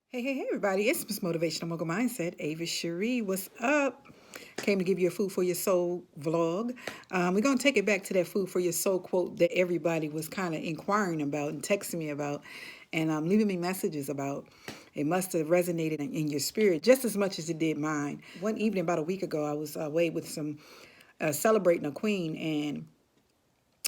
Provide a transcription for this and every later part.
Hey, everybody. It's Miss Motivational Mogul Mindset. Ava Cherie, what's up? Came to give you a Food for Your Soul vlog. We're going to take it back to that Food for Your Soul quote that everybody was kind of inquiring about and texting me about and leaving me messages about. It must have resonated in your spirit just as much as it did mine. One evening about a week ago, I was away with some celebrating a queen, and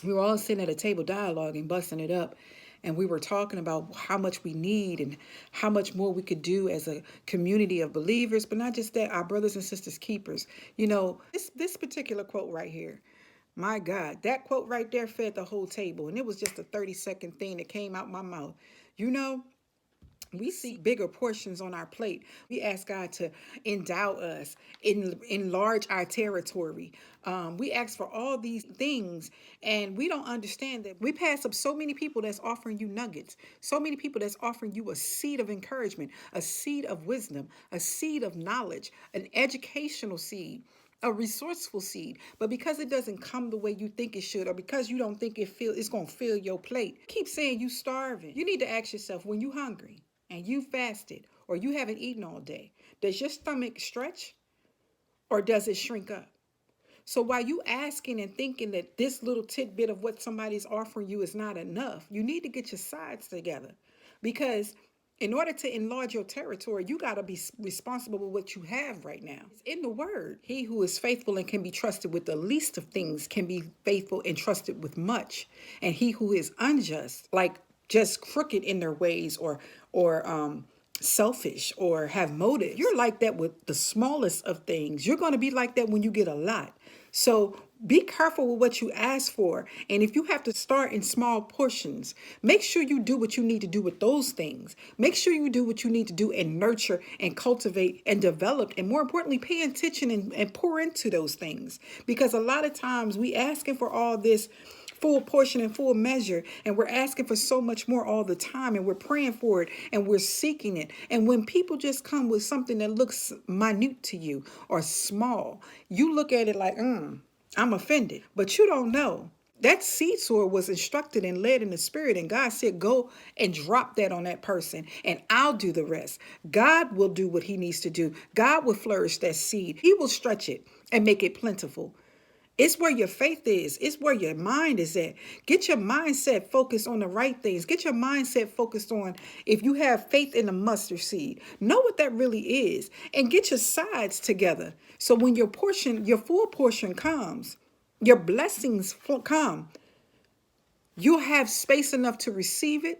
we were all sitting at a table dialoguing, busting it up. And we were talking about how much we need and how much more we could do as a community of believers, but not just that, our brothers and sisters keepers. This particular quote right here, my God, that quote right there fed the whole table. And it was just a 30-second thing that came out my mouth. You know, we seek bigger portions on our plate. We ask God to endow us, enlarge our territory. We ask for all these things, and we don't understand that we pass up so many people that's offering you nuggets, so many people that's offering you a seed of encouragement, a seed of wisdom, a seed of knowledge, an educational seed, a resourceful seed. But because it doesn't come the way you think it should, or because you don't think it's going to fill your plate, keep saying you starving. You need to ask yourself, when you hungry and you fasted or you haven't eaten all day, does your stomach stretch or does it shrink up? So while you asking and thinking that this little tidbit of what somebody's offering you is not enough, you need to get your sides together, because in order to enlarge your territory, you got to be responsible with what you have right now. It's in the word. He who is faithful and can be trusted with the least of things can be faithful and trusted with much. And he who is unjust, like just crooked in their ways, or selfish or have motives, you're like that with the smallest of things. You're going to be like that when you get a lot. So be careful with what you ask for. And if you have to start in small portions, make sure you do what you need to do with those things. Make sure you do what you need to do and nurture and cultivate and develop. And more importantly, pay attention and pour into those things. Because a lot of times we asking for all this full portion and full measure, and we're asking for so much more all the time, and we're praying for it and we're seeking it. And when people just come with something that looks minute to you or small, you look at it like, I'm offended. But you don't know that seed sower was instructed and led in the spirit, and God said, go and drop that on that person and I'll do the rest. God will do what he needs to do. God will flourish that seed. He will stretch it and make it plentiful. It's where your faith is. It's where your mind is at. Get your mindset focused on the right things. Get your mindset focused on, if you have faith in a mustard seed, know what that really is, and get your sides together. So when your portion, your full portion comes, your blessings come, you'll have space enough to receive it.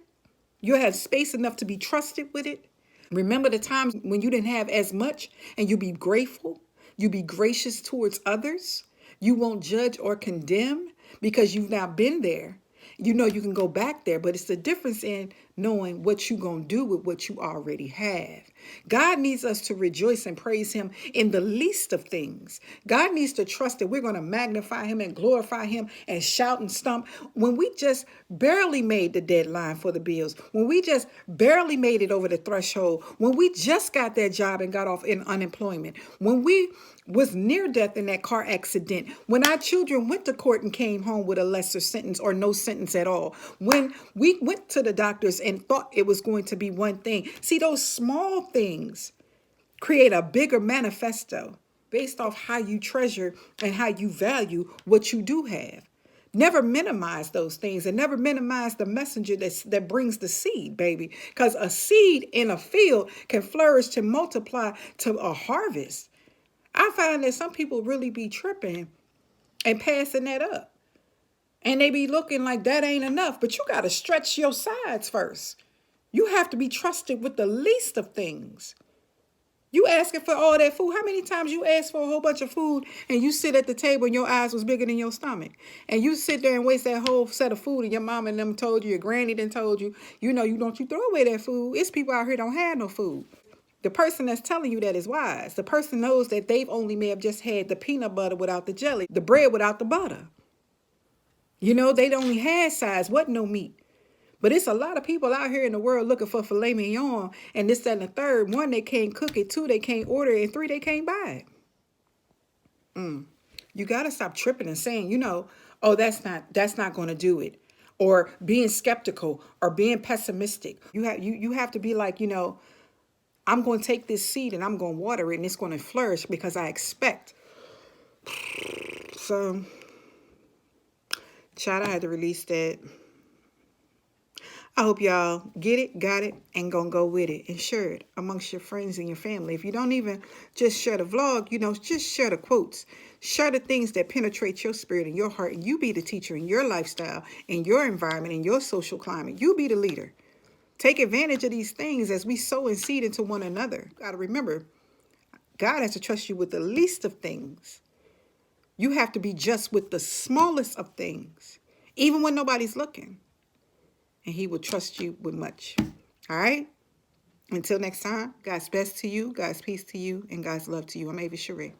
You'll have space enough to be trusted with it. Remember the times when you didn't have as much, and you be grateful. You be gracious towards others. You won't judge or condemn because you've now been there. You know you can go back there, but it's the difference in knowing what you're going to do with what you already have. God needs us to rejoice and praise him in the least of things. God needs to trust that we're going to magnify him and glorify him and shout and stomp when we just barely made the deadline for the bills, when we just barely made it over the threshold, when we just got that job and got off in unemployment, when we was near death in that car accident, when our children went to court and came home with a lesser sentence or no sentence at all, when we went to the doctors and thought it was going to be one thing. See, those small things create a bigger manifesto based off how you treasure and how you value what you do have. Never minimize those things, and never minimize the messenger that brings the seed, baby. Because a seed in a field can flourish to multiply to a harvest. I find that some people really be tripping and passing that up. And they be looking like that ain't enough. But you got to stretch your sides first. You have to be trusted with the least of things. You asking for all that food. How many times you ask for a whole bunch of food and you sit at the table and your eyes was bigger than your stomach? And you sit there and waste that whole set of food, and your mama and them told you, your granny done told you, you don't you throw away that food. It's people out here don't have no food. The person that's telling you that is wise. The person knows that they've only may have just had the peanut butter without the jelly, the bread without the butter. They only had size, wasn't no meat. But it's a lot of people out here in the world looking for filet mignon and this, that, and the third. One, they can't cook it. Two, they can't order it. And three, they can't buy it. You got to stop tripping and saying, oh, that's not going to do it. Or being skeptical or being pessimistic. You have to be like, I'm going to take this seed and I'm going to water it and it's going to flourish because I expect. So, child, I had to release that. I hope y'all get it, got it, and gonna go with it and share it amongst your friends and your family. If you don't even just share the vlog, just share the quotes. Share the things that penetrate your spirit and your heart, and you be the teacher in your lifestyle, in your environment, in your social climate. You be the leader. Take advantage of these things as we sow and seed into one another. Gotta remember, God has to trust you with the least of things. You have to be just with the smallest of things, even when nobody's looking. And he will trust you with much. All right? Until next time, God's best to you, God's peace to you, and God's love to you. I'm Ava Cherie.